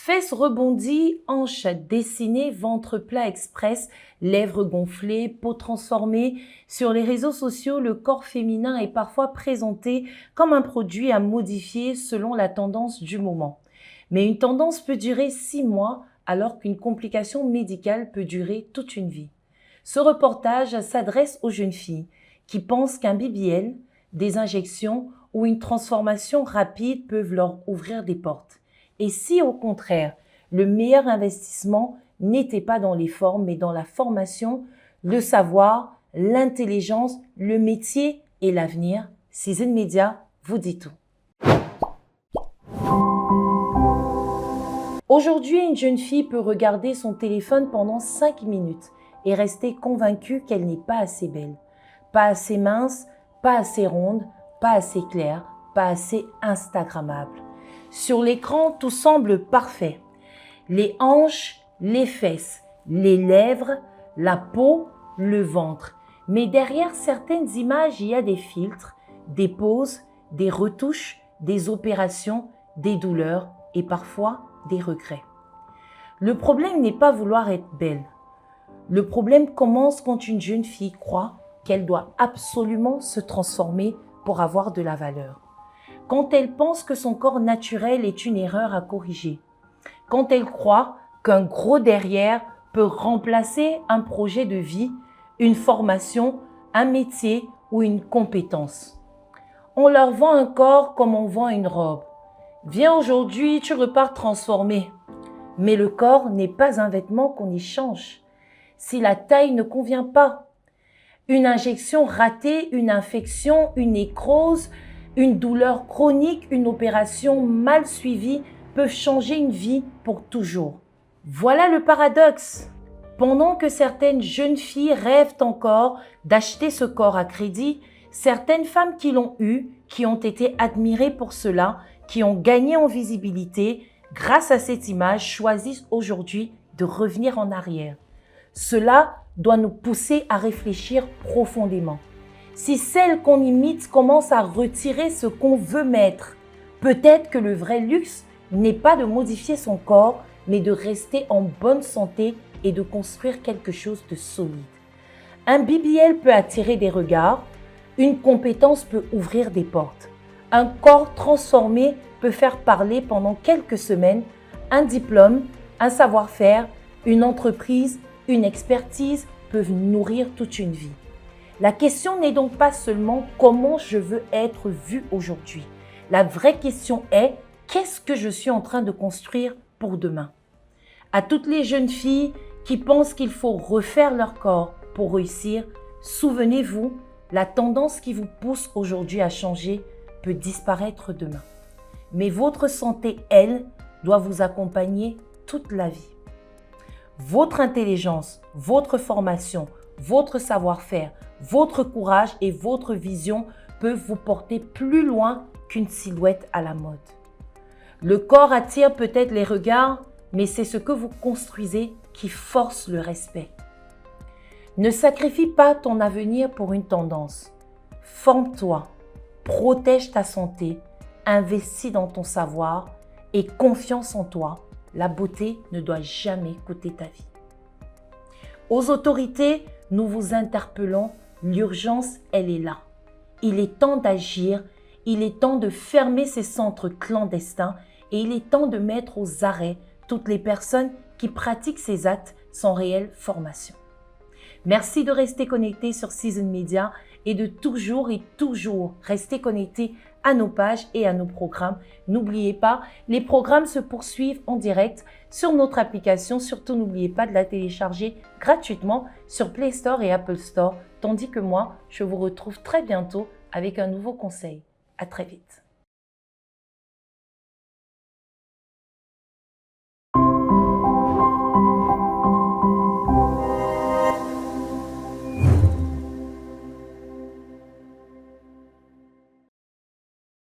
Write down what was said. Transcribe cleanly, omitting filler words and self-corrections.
Fesses rebondies, hanches dessinées, ventre plat express, lèvres gonflées, peau transformée. Sur les réseaux sociaux, le corps féminin est parfois présenté comme un produit à modifier selon la tendance du moment. Mais une tendance peut durer 6 mois alors qu'une complication médicale peut durer toute une vie. Ce reportage s'adresse aux jeunes filles qui pensent qu'un BBL, des injections ou une transformation rapide peuvent leur ouvrir des portes. Et si au contraire, le meilleur investissement n'était pas dans les formes, mais dans la formation, le savoir, l'intelligence, le métier et l'avenir, Season Media vous dit tout. Aujourd'hui, une jeune fille peut regarder son téléphone pendant 5 minutes et rester convaincue qu'elle n'est pas assez belle, pas assez mince, pas assez ronde, pas assez claire, pas assez instagrammable. Sur l'écran, tout semble parfait. Les hanches, les fesses, les lèvres, la peau, le ventre. Mais derrière certaines images, il y a des filtres, des poses, des retouches, des opérations, des douleurs et parfois des regrets. Le problème n'est pas vouloir être belle. Le problème commence quand une jeune fille croit qu'elle doit absolument se transformer pour avoir de la valeur. Quand elle pense que son corps naturel est une erreur à corriger. Quand elle croit qu'un gros derrière peut remplacer un projet de vie, une formation, un métier ou une compétence. On leur vend un corps comme on vend une robe. Viens aujourd'hui, tu repars transformé. Mais le corps n'est pas un vêtement qu'on échange. Si la taille ne convient pas, une injection ratée, une infection, une nécrose, une douleur chronique, une opération mal suivie peuvent changer une vie pour toujours. Voilà le paradoxe. Pendant que certaines jeunes filles rêvent encore d'acheter ce corps à crédit, certaines femmes qui l'ont eu, qui ont été admirées pour cela, qui ont gagné en visibilité, grâce à cette image, choisissent aujourd'hui de revenir en arrière. Cela doit nous pousser à réfléchir profondément. Si celle qu'on imite commence à retirer ce qu'on veut mettre, peut-être que le vrai luxe n'est pas de modifier son corps, mais de rester en bonne santé et de construire quelque chose de solide. Un BBL peut attirer des regards, une compétence peut ouvrir des portes. Un corps transformé peut faire parler pendant quelques semaines, un diplôme, un savoir-faire, une entreprise, une expertise peuvent nourrir toute une vie. La question n'est donc pas seulement comment je veux être vue aujourd'hui. La vraie question est qu'est-ce que je suis en train de construire pour demain? À toutes les jeunes filles qui pensent qu'il faut refaire leur corps pour réussir, souvenez-vous, la tendance qui vous pousse aujourd'hui à changer peut disparaître demain. Mais votre santé, elle, doit vous accompagner toute la vie. Votre intelligence, votre formation, votre savoir-faire, votre courage et votre vision peuvent vous porter plus loin qu'une silhouette à la mode. Le corps attire peut-être les regards, mais c'est ce que vous construisez qui force le respect. Ne sacrifie pas ton avenir pour une tendance. Forme-toi, protège ta santé, investis dans ton savoir et confiance en toi. La beauté ne doit jamais coûter ta vie. Aux autorités, nous vous interpellons, l'urgence, elle est là. Il est temps d'agir, il est temps de fermer ces centres clandestins et il est temps de mettre aux arrêts toutes les personnes qui pratiquent ces actes sans réelle formation. Merci de rester connecté sur Season Media et de toujours rester connecté à nos pages et à nos programmes. N'oubliez pas, les programmes se poursuivent en direct sur notre application. Surtout, n'oubliez pas de la télécharger gratuitement sur Play Store et Apple Store. Tandis que moi, je vous retrouve très bientôt avec un nouveau conseil. À très vite.